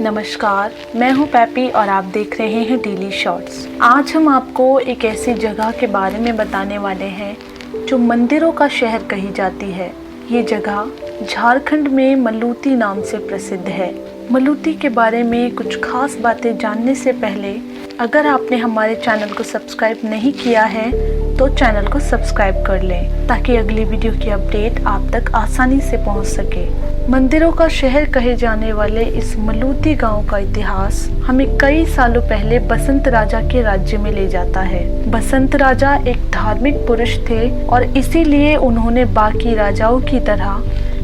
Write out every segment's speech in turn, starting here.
नमस्कार, मैं हूं पैपी और आप देख रहे हैं डेली शॉर्ट्स। आज हम आपको एक ऐसी जगह के बारे में बताने वाले हैं जो मंदिरों का शहर कही जाती है। ये जगह झारखंड में मलूती नाम से प्रसिद्ध है। मलूती के बारे में कुछ खास बातें जानने से पहले अगर आपने हमारे चैनल को सब्सक्राइब नहीं किया है तो चैनल को सब्सक्राइब कर लें ताकि अगली वीडियो की अपडेट आप तक आसानी से पहुंच सके। मंदिरों का शहर कहे जाने वाले इस मलूती गांव का इतिहास हमें कई सालों पहले बसंत राजा के राज्य में ले जाता है। बसंत राजा एक धार्मिक पुरुष थे और इसीलिए उन्होंने बाकी राजाओं की तरह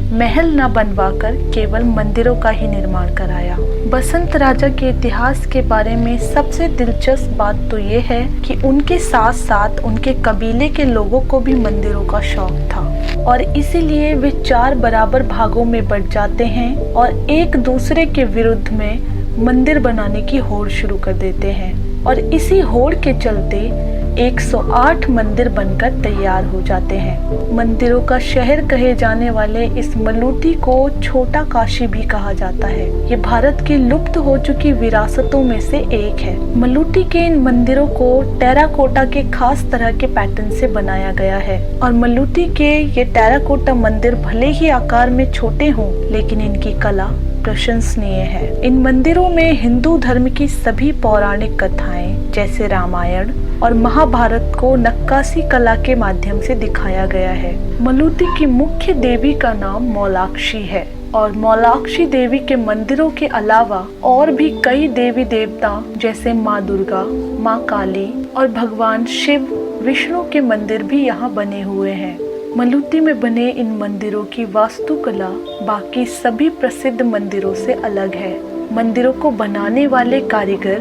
महल न बनवाकर केवल मंदिरों का ही निर्माण कराया। बसंत राजा के इतिहास के बारे में सबसे दिलचस्प बात तो ये है कि उनके साथ साथ उनके कबीले के लोगों को भी मंदिरों का शौक था और इसीलिए वे 4 बराबर भागों में बंट जाते हैं और एक दूसरे के विरुद्ध में मंदिर बनाने की होड़ शुरू कर देते हैं और इसी होड़ के चलते 108 मंदिर बनकर तैयार हो जाते हैं। मंदिरों का शहर कहे जाने वाले इस मलूती को छोटा काशी भी कहा जाता है। ये भारत की लुप्त हो चुकी विरासतों में से एक है। मलूती के इन मंदिरों को टेराकोटा के खास तरह के पैटर्न से बनाया गया है और मलूती के ये टेराकोटा मंदिर भले ही आकार में छोटे हों लेकिन इनकी कला प्रशंसनीय है। इन मंदिरों में हिंदू धर्म की सभी पौराणिक कथाएं जैसे रामायण और महाभारत को नक्काशी कला के माध्यम से दिखाया गया है। मलूती की मुख्य देवी का नाम मौलाक्षी है और मौलाक्षी देवी के मंदिरों के अलावा और भी कई देवी देवता जैसे माँ दुर्गा, माँ काली और भगवान शिव विष्णु के मंदिर भी यहाँ बने हुए हैं। मलूती में बने इन मंदिरों की वास्तुकला बाकी सभी प्रसिद्ध मंदिरों से अलग है। मंदिरों को बनाने वाले कारीगर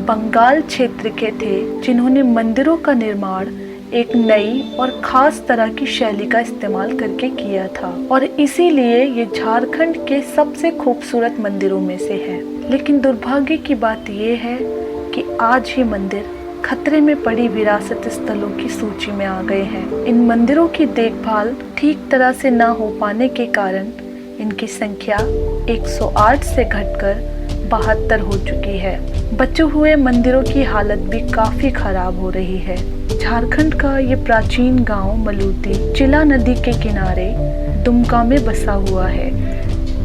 बंगाल क्षेत्र के थे जिन्होंने मंदिरों का निर्माण एक नई और खास तरह की शैली का इस्तेमाल करके किया था और इसीलिए ये झारखंड के सबसे खूबसूरत मंदिरों में से है। लेकिन दुर्भाग्य की बात यह है कि आज ये मंदिर खतरे में पड़ी विरासत स्थलों की सूची में आ गए हैं। इन मंदिरों की देखभाल ठीक तरह से न हो पाने के कारण इनकी संख्या 108 से घटकर 72 हो चुकी है। बचे हुए मंदिरों की हालत भी काफी खराब हो रही है। झारखंड का ये प्राचीन गांव मलूती चिला नदी के किनारे दुमका में बसा हुआ है।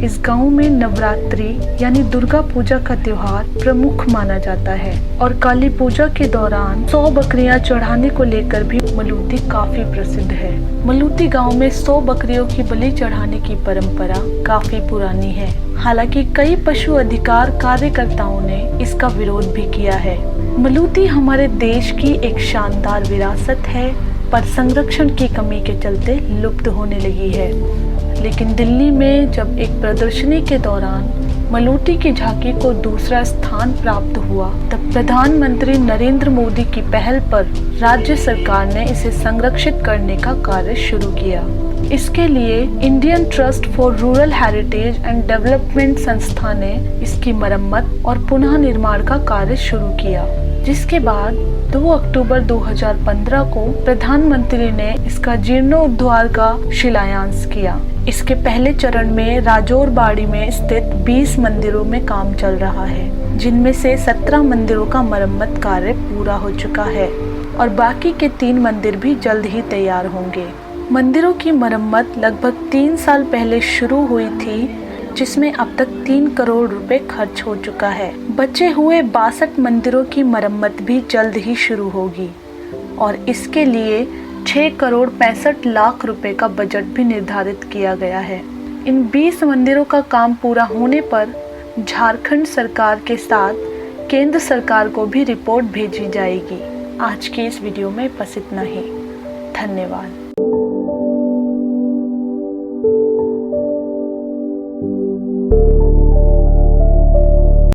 इस गांव में नवरात्रि यानी दुर्गा पूजा का त्योहार प्रमुख माना जाता है और काली पूजा के दौरान 100 बकरियां चढ़ाने को लेकर भी मलूती काफी प्रसिद्ध है। मलूती गांव में 100 बकरियों की बलि चढ़ाने की परंपरा काफी पुरानी है। हालांकि कई पशु अधिकार कार्यकर्ताओं ने इसका विरोध भी किया है। मलूती हमारे देश की एक शानदार विरासत है पर संरक्षण की कमी के चलते लुप्त होने लगी है। लेकिन दिल्ली में जब एक प्रदर्शनी के दौरान मलूती की झांकी को दूसरा स्थान प्राप्त हुआ तब प्रधानमंत्री नरेंद्र मोदी की पहल पर राज्य सरकार ने इसे संरक्षित करने का कार्य शुरू किया। इसके लिए Indian trust for rural heritage and development संस्था ने इसकी मरम्मत और पुनः निर्माण का कार्य शुरू किया, जिसके बाद 2 अक्टूबर 2015 को प्रधानमंत्री ने इसका जीर्णोद्धार का शिलान्यास किया। इसके पहले चरण में राजौरबाड़ी में स्थित 20 मंदिरों में काम चल रहा है, जिनमें से 17 मंदिरों का मरम्मत कार्य पूरा हो चुका है और बाकी के 3 मंदिर भी जल्द ही तैयार होंगे। मंदिरों की मरम्मत लगभग 3 साल पहले शुरू हुई थी, जिसमें अब तक 3 करोड़ रुपए खर्च हो चुका है। बचे हुए 62 मंदिरों की मरम्मत भी जल्द ही शुरू होगी और इसके लिए 6 करोड़ 65 लाख रुपए का बजट भी निर्धारित किया गया है। इन 20 मंदिरों का काम पूरा होने पर झारखंड सरकार के साथ केंद्र सरकार को भी रिपोर्ट भेजी जाएगी। आज की इस वीडियो में बस इतना ही। धन्यवाद।